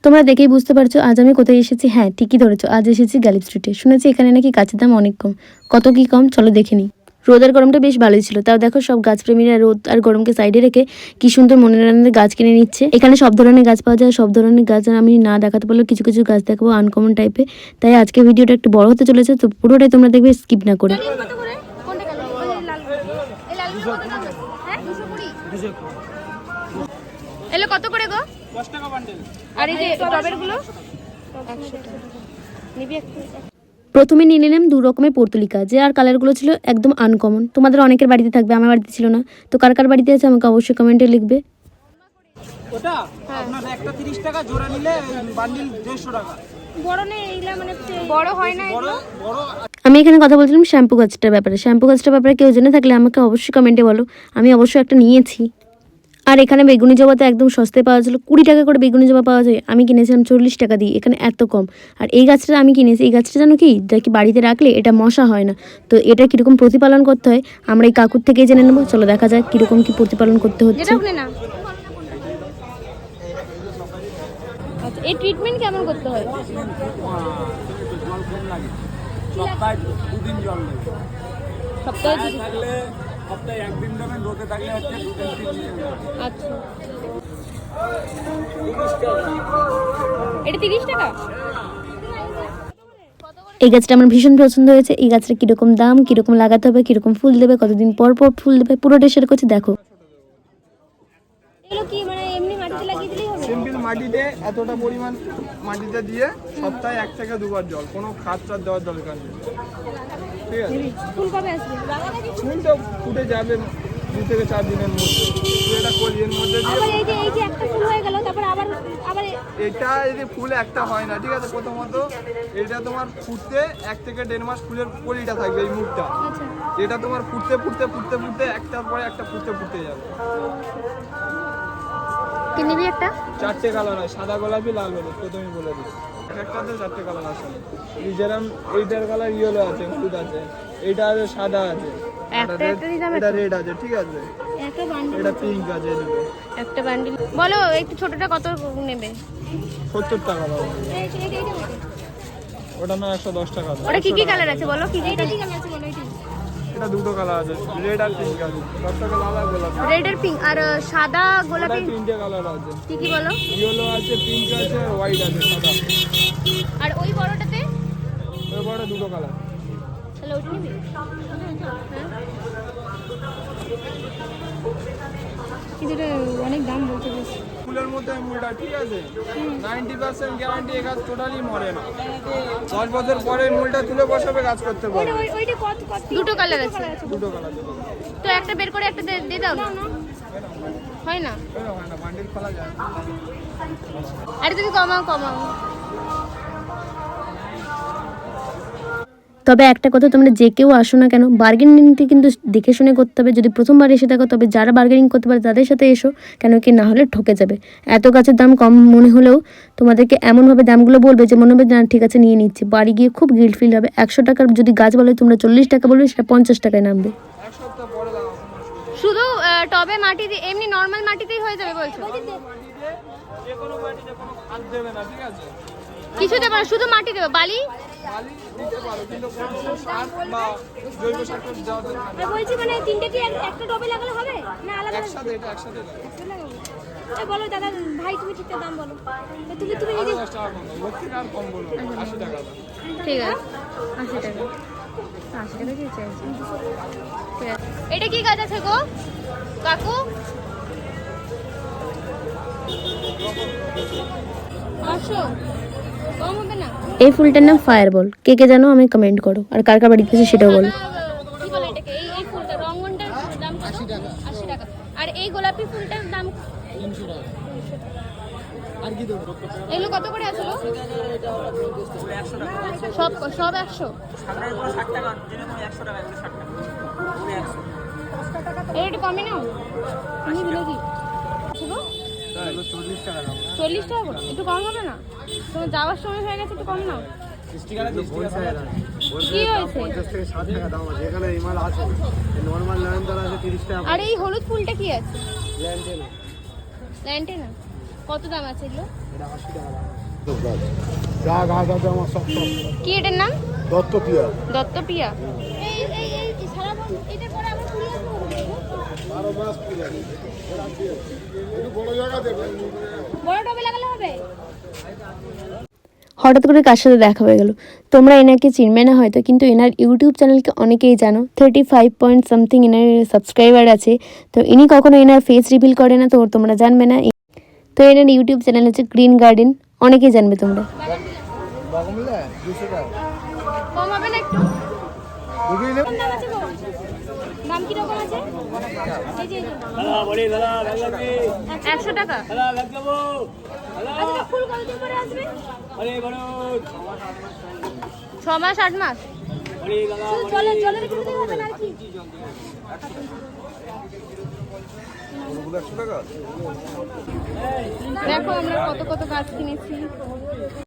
তোমরা দেখেই বুঝতে পারছো আজ আমি কোথায় এসেছি। হ্যাঁ, ঠিকই ধরেছো, আজ এসেছি গ্যালিপ স্ট্রিটে। শুনেছি এখানে নাকি গাছের দাম অনেক কম। কত কি কম চলো দেখে নিই। রোদ আর গরমটা বেশ ভালোই ছিল, তাও দেখো সব গাছপ্রেমীরা রোদ আর গরমকে সাইডে রেখে কি সুন্দর মনের আনন্দে গাছ কিনে নিচ্ছে। এখানে সব ধরনের গাছ পাওয়া যায়, সব ধরনের গাছ আমি না দেখাতে পারলেও কিছু কিছু গাছ দেখাবো আনকমন টাইপের। তাই আজকে ভিডিওটা একটু বড় হতে চলেছে, তো পুরোটাই তোমরা দেখবে স্কিপ না করে। এলো কত করে গো? 10 টাকা বান্ডেল। আর এই যে টবের গুলো 100 টাকা। নিবি একটা? প্রথমে নিয়ে নিলাম 2 রকমের পর্তুলিকা, যে আর কালারগুলো ছিল একদম আনকমন। তোমাদের অনেকের বাড়িতে থাকবে, আমার বাড়িতে ছিল না। তো কার কার বাড়িতে আছে আমাকে অবশ্যই কমেন্টে লিখবে। ওটা আপনার একটা 30 টাকা, জোড়া নিলে বান্ডিল 150 টাকা। বড় নেই এইলা, মানে বড় হয় না এগুলো। বড় আমি এখানে কথা বলছিলাম শ্যাম্পু গাছটার ব্যাপারে। শ্যাম্পু গাছটার ব্যাপারে কেউ জেনে থাকলে আমাকে অবশ্যই কমেন্টে বলো। আমি অবশ্যই একটা নিয়েছি। আর এখানে বেগুনি জবাতে একদম সস্তায় পাওয়া ছিল, 20 টাকা করে বেগুনি জবা পাওয়া যায়। আমি কিনেছিলাম 40 টাকা দিয়ে, এখানে এত কম। আর এই গাছটা আমি কিনেছি, এই গাছটা জানো কি, যা কি বাড়িতে রাখলে এটা মশা হয় না। তো এটা কীরকম প্রতিপালন করতে হয় আমরা এই কাকুর থেকেই জেনে নেবো। চলো দেখা যাক কীরকম কি প্রতিপালন করতে হচ্ছে। আচ্ছা, এই ট্রিটমেন্ট কেমন করতে হয়? জল কম লাগে, সপ্তাহে 2 দিন জল লাগে। সপ্তাহে 2 দিন থাকলে সপ্তাহে 1 দিন দেবেন, রোদে থাকলে হচ্ছে 2 দিন 3 দিন। আচ্ছা, এটা 30 টাকা। এই গাছটা আমার ভীষণ পছন্দ হয়েছে। এই গাছটা কীরকম দাম, কীরকম লাগাতে হবে, কীরকম ফুল দেবে, কতদিন পর পর ফুল দেবে, পুরোটা শেয়ার করছি দেখো। এগুলো কি মানে এমনি মাটিতে লাগিয়ে দিলেই হবে? সিম্পল মাটিতে এতটা পরিমাণ মাটিতে দিয়ে সপ্তাহে 1 থেকে 2 বার জল, কোনো খাদ টাদ দেওয়ার দরকার নেই। ঠিক আছে, ফুল কবে আসবে? ফুল তো ফুটে যাবে 2 থেকে 4 দিনের মধ্যে। এটা কলির মধ্যে দিয়ে আবার এই যে একটা ফুল হয়ে গেল, তারপর আবার এটা এই যে ফুল একটা হয় না, ঠিক আছে। প্রথমত এটা তোমার ফুটতে 1 থেকে 1.5 মাস ফুলের কলিটা থাকবে, এই মুখটা। আচ্ছা, এটা তোমার ফুটতে ফুটতে ফুটতে ফুটতে একটার পরে একটা ফুটতে ফুটতে যাবে। কি নিবি একটা? 4টে কালার হয়, সাদা, গোলাপি, লাল, হলুদ। প্রথমেই বলে দিই, একটাতে 4টে কালার আছে। এই যেরকম এইটার কালার ইয়েলো আছে, হলুদ আছে, এইটা আছে সাদা আছে, এটা রেড আছে, ঠিক আছে। একটা বান্ডিল, এটা পিঙ্ক আছে, এদিকে একটা বান্ডিল। বলো একটু ছোটটা কত নেবে? 70 টাকা দাও। ওটা না 110 টাকা দাও। ওটা কি কি কালার আছে বলো? কি কি কালার আছে বলো? এটা 2টো কালার আছে, রেড আর পিঙ্ক আছে। 10 টাকা লাল আর গোলাপি। রেড আর পিঙ্ক আর সাদা গোলাপি। 3টে কালার আছে। কি কি বলো? ইয়েলো আছে, পিঙ্ক আছে, হোয়াইট আছে, সাদা। আর ওই বড়টাতে? ওই বড় 2টো কালার। তাহলে ওটা নিবি? কিন্তু এটা অনেক দাম বলছে। ফুলের মধ্যে মূলটা, ঠিক আছে। 90% গ্যারান্টি, এই গাছ টোটালি মরে না। 10 বছর পরে মূলটা তুলে বসাবে, গাছ করতে পারবে। ওইটা কত? 2টো কালার আছে। 2টো কালার তো একটা বের করে একটা দিয়ে দাও না। হয় না, হয় না, বান্ডিল খোলা যায়। আরে তুমি কমাও। তবে একটা কথা, তোমরা যে কেউ আসো না কেন, বার্গেনিংটি কিন্তু দেখে শুনে করতে হবে। যদি প্রথমবার এসে থাকো, তবে যারা বার্গেনিং করতে পারে তাদের সাথে এসো, কেন কি না হলে ঠকে যাবে। এত গাছের দাম কম মনে হলেও তোমাদেরকে এমনভাবে দামগুলো বলবে যে মনে হবে না ঠিক আছে নিয়ে নিচ্ছি, বাড়ি গিয়ে খুব গিল্ট ফিল হবে। 100 টাকার যদি গাছ বলে তোমরা 40 টাকা বলবে, সেটা 50 টাকায় নামবে। শুধু টবে মাটি দিয়ে, এমনি নরমাল মাটিতেই হয়ে যাবে বলছো? যে কোনো মাটিতে কোনো খাদ দেবে না, ঠিক আছে। কিছু দেবে না, শুধু মাটি দেবে, বালি বালি দিতে পারো, কিন্তু কোনো সার বা জৈব সার দেওয়া দরকার নেই। বলছি, মানে তিনটে কি একটা টবে লাগালে হবে না আলাদা? একসাথে, এটা একসাথে লাগাও। বলো দাদা ভাই, তুমি ঠিকঠাক দাম বলো। তুমি আরো 10 টাকা কম দাও, লক্ষ্মীর আর কম বলবো, 80 টাকা দাও। ঠিক আছে, 80 টাকা। 80 টাকা দিয়ে চাইছি। ঠিক আছে, এটা কি গাছ আছে গো কাকু? 500 কম হবে না? এই ফুলটার নাম ফায়ারবল। কে কে জানো আমি কমেন্ট করো, আর কার কার বাড়িতে আছে সেটাও বলো। কি বলে এটাকে? এই ফুলটা, রঙ্গনটার দাম কত? 80 টাকা। আর এই গোলাপি ফুলটার দাম 300 টাকা। আর কি দেবো? এগুলো কত করে আসলো? 100 টাকা। সব 100? সামনের উপর 60 টাকা, যেটা তুমি 100 টাকা, এটা 60 টাকা। তুমি 100 এর একটু কমে নাও। আমি দিলে কি? 40 টাকা দাও। 40 টাকা করে? একটু কম হবে না? তোমার যাওয়ার সময় হয়ে গেছে, একটু কম নাও। কি হয়েছে? 50 থেকে 60 টাকা দাম আছে। এখানে হিমাল আছে, নরমাল নয়নতারা আছে 30 টাকা। আর এই হলুদ ফুলটা কি আছে? ল্যান্টেনা। ল্যান্টেনা? কত দাম আছে এগুলো? এটা 80 টাকা দাম। যা গাছ আছে আমার সব সব কি এটার নাম? দত্তপ্রিয়া। দত্তপ্রিয়া। এই এই এই সারা এটার পরে আবার কুড়ি আসবে। 12 মাস পিলা একটু বড় জায়গা দেবে। বড় টবে লাগালে হবে? হঠাৎ করে কার সাথে দেখা হয়ে গেল। তোমরা এনাকে চিনবে না হয়তো, কিন্তু এনার ইউটিউব চ্যানেলকে অনেকেই জানো। 35 পয়েন্ট সামথিং এনার সাবস্ক্রাইবার আছে। তো ইনি কখনো এনার ফেস রিভিল করে না, তো তোমরা জানবে না। তো এনার ইউটিউব চ্যানেল হচ্ছে গ্রিন গার্ডেন, অনেকেই জানবে তোমরা। বাগমিলা 200 টাকা। কম হবে না একটু? দুটোই নেব। দাম আছে গো? দাম কি রকম আছে? এই যে 100 টাকা। আচ্ছা, ফুল কতদিন পরে আসবে? 6 মাস 8 মাস? শুধু জলের কিছুতে হবে না আর কি? ওগুলো 100 টাকা। দেখো আমরা কত কত গাছ কিনেছি।